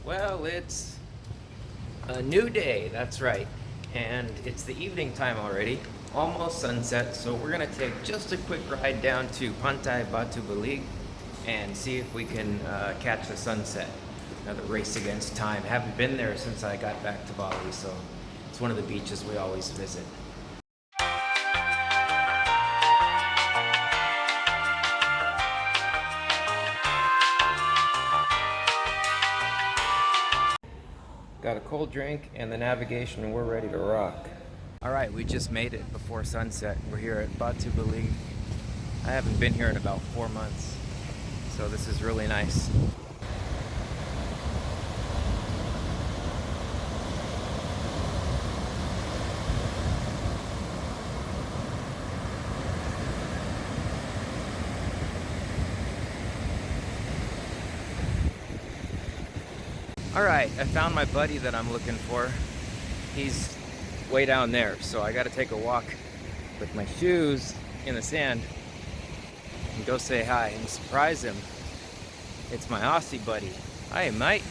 Well, it's a new day, that's right. And it's the evening time already, almost sunset, so we're gonna take just a quick ride down to Pantai Batu Belig and see if we can catch the sunset. Another race against time. Haven't been there since I got back to Bali, so it's one of the beaches we always visit. Got a cold drink and the navigation, and we're ready to rock. All right, we just made it before sunset. We're here at Batu Belig. I haven't been here in about 4 months, so this is really nice. All right, I found my buddy that I'm looking for. He's way down there, so I gotta take a walk with my shoes in the sand and go say hi and surprise him. It's my Aussie buddy. Hi, mate.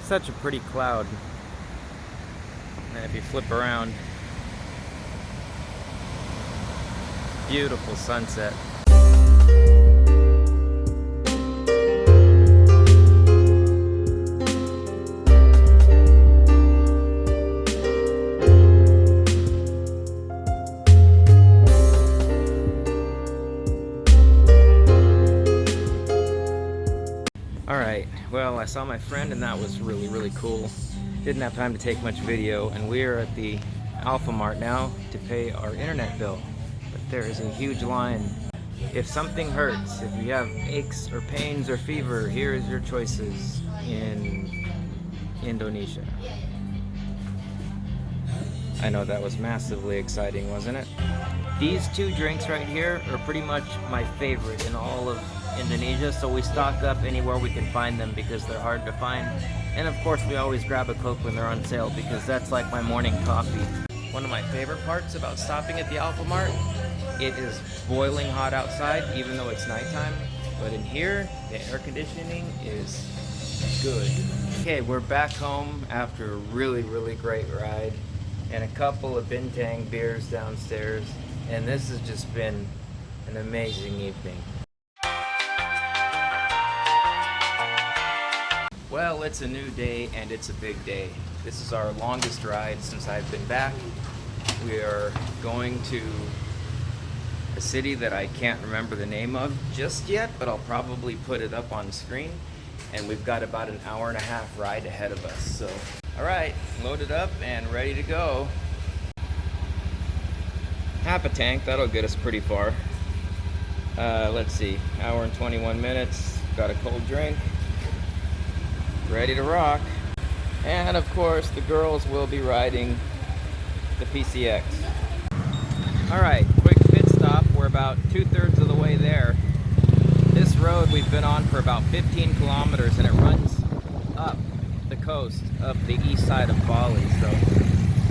Such a pretty cloud. And if you flip around, beautiful sunset. Alright, well, I saw my friend and that was really cool. Didn't have time to take much video, and we are at the Alphamart now to pay our internet bill. But there is a huge line. If something hurts, if you have aches or pains or fever, here is your choices in Indonesia. I know that was massively exciting, wasn't it? These two drinks right here are pretty much my favorite in all of Indonesia, so we stock up anywhere we can find them because they're hard to find. And of course we always grab a Coke when they're on sale because that's like my morning coffee. One of my favorite parts about stopping at the Alphamart, it is boiling hot outside even though it's nighttime, but in here the air conditioning is good. Okay, we're back home after a really great ride and a couple of bintang beers downstairs, and this has just been an amazing evening. Well, it's a new day and it's a big day. This is our longest ride since I've been back. We are going to a city that I can't remember the name of just yet, but I'll probably put it up on screen. And we've got about an hour and a half ride ahead of us. So, all right, loaded up and ready to go. Half a tank, that'll get us pretty far. Let's see, hour and 21 minutes. Got a cold drink. Ready to rock. And of course the girls will be riding the PCX. Alright, quick pit stop. We're about 2/3 of the way there. This road we've been on for about 15 kilometers and it runs up the coast of the east side of Bali. So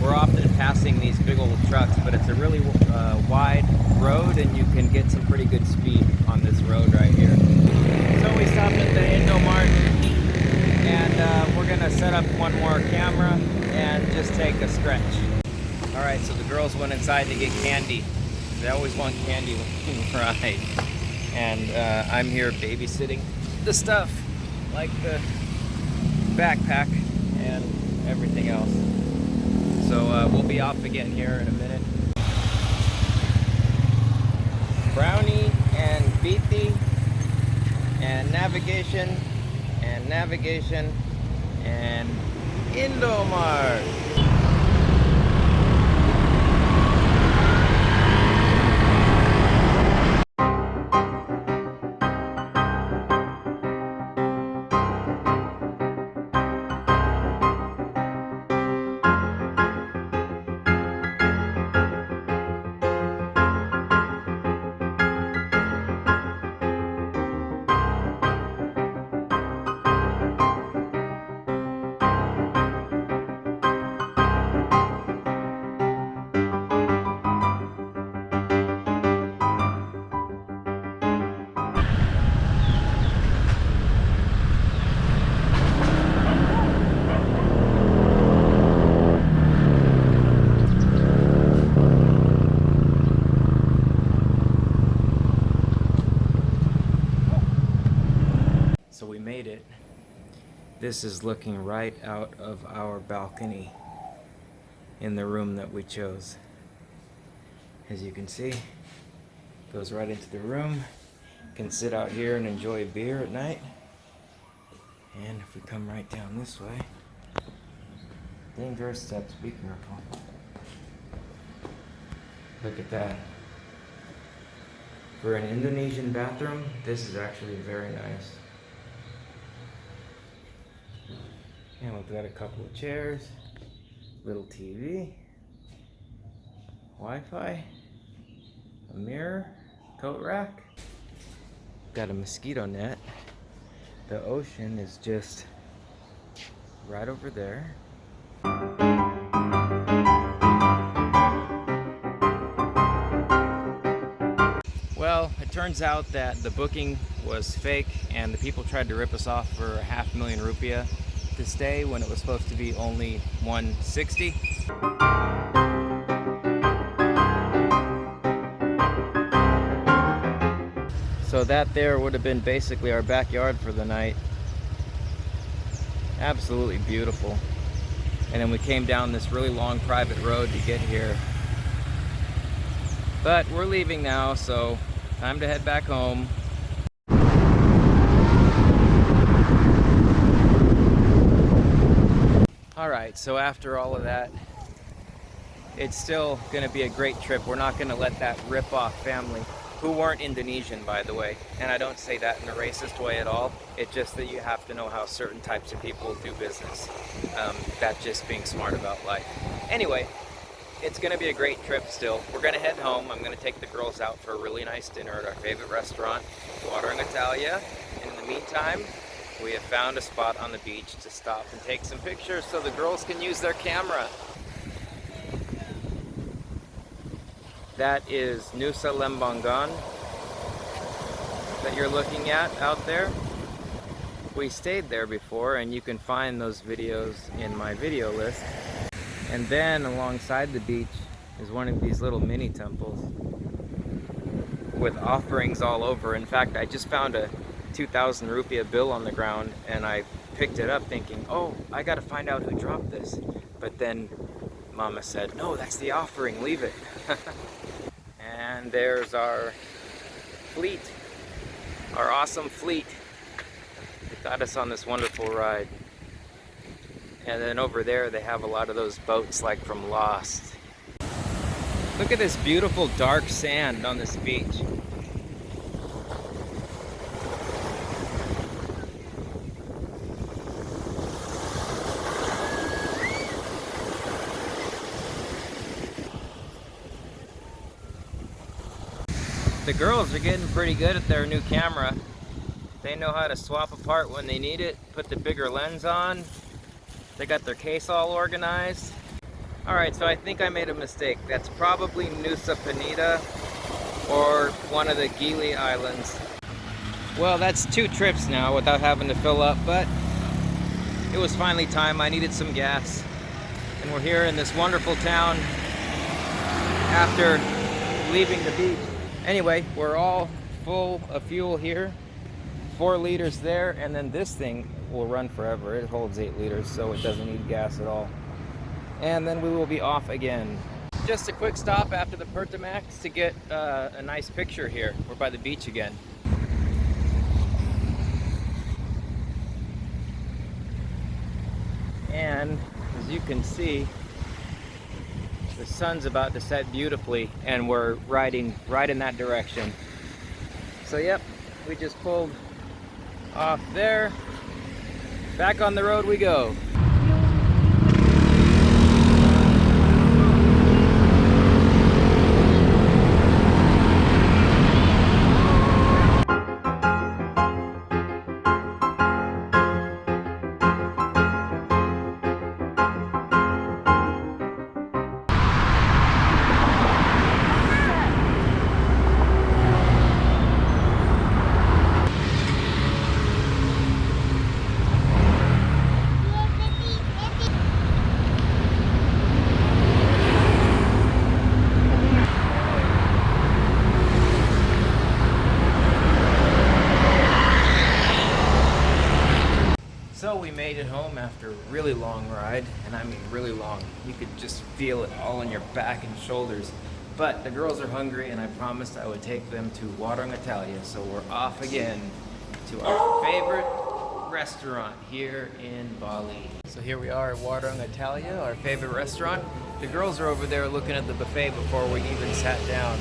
we're often passing these big old trucks, but it's a really wide road and you can get some pretty good speed on this road right here. So we stopped at the Indomart. And we're gonna set up one more camera and just take a stretch. All right, so the girls went inside to get candy. They always want candy when we ride. And I'm here babysitting the stuff, like the backpack and everything else. So we'll be off again here in a minute. Brownie and BT and navigation and Indomart. made it. This is looking right out of our balcony in the room that we chose. As you can see, goes right into the room. Can sit out here and enjoy a beer at night. And if we come right down this way, dangerous steps, be careful. Look at that. For an Indonesian bathroom, this is actually very nice. And we've got a couple of chairs, little TV, Wi-Fi, a mirror, coat rack. Got a mosquito net. The ocean is just right over there. Well, it turns out that the booking was fake and the people tried to rip us off for 500,000 rupiah to stay when it was supposed to be only 160. So that there would have been basically our backyard for the night. Absolutely beautiful. And then we came down this really long private road to get here. But we're leaving now, so time to head back home. Alright, so after all of that, it's still going to be a great trip. We're not going to let that rip off family, who weren't Indonesian, by the way. And I don't say that in a racist way at all. It's just that you have to know how certain types of people do business. That's just being smart about life. Anyway, it's going to be a great trip still. We're going to head home. I'm going to take the girls out for a really nice dinner at our favorite restaurant, Warung Italia. In the meantime, we have found a spot on the beach to stop and take some pictures so the girls can use their camera. That is Nusa Lembongan that you're looking at out there. We stayed there before, and you can find those videos in my video list. And then alongside the beach is one of these little mini temples with offerings all over. In fact, I just found a 2,000 rupiah bill on the ground, and I picked it up thinking, oh, I gotta find out who dropped this. But then Mama said, no, that's the offering, leave it. And there's our fleet, our awesome fleet that got us on this wonderful ride. And then over there they have a lot of those boats like from Lost. Look at this beautiful dark sand on this beach. The girls are getting pretty good at their new camera. They know how to swap apart when they need it, put the bigger lens on. They got their case all organized. Alright, so I think I made a mistake. That's probably Nusa Penida or one of the Gili Islands. Well, that's 2 trips now without having to fill up, but it was finally time. I needed some gas. And we're here in this wonderful town after leaving the beach. Anyway, we're all full of fuel here. 4 liters there, and then this thing will run forever. It holds 8 liters, so it doesn't need gas at all. And then we will be off again. Just a quick stop after the Pertamax to get a nice picture here. We're by the beach again. And as you can see, the sun's about to set beautifully, and we're riding right in that direction. So yep, we just pulled off there. Back on the road we go. So we made it home after a really long ride, and I mean really long. You could just feel it all in your back and shoulders. But the girls are hungry, and I promised I would take them to Warung Italia, so we're off again to our favorite restaurant here in Bali. So here we are at Warung Italia, our favorite restaurant. The girls are over there looking at the buffet before we even sat down,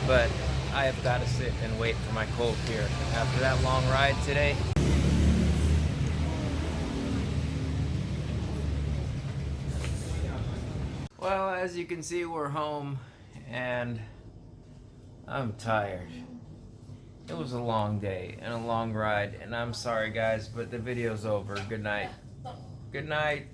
but I have got to sit and wait for my cold beer after that long ride today. Well, as you can see, we're home and I'm tired. It was a long day and a long ride, and I'm sorry guys, but the video's over. Good night. Good night.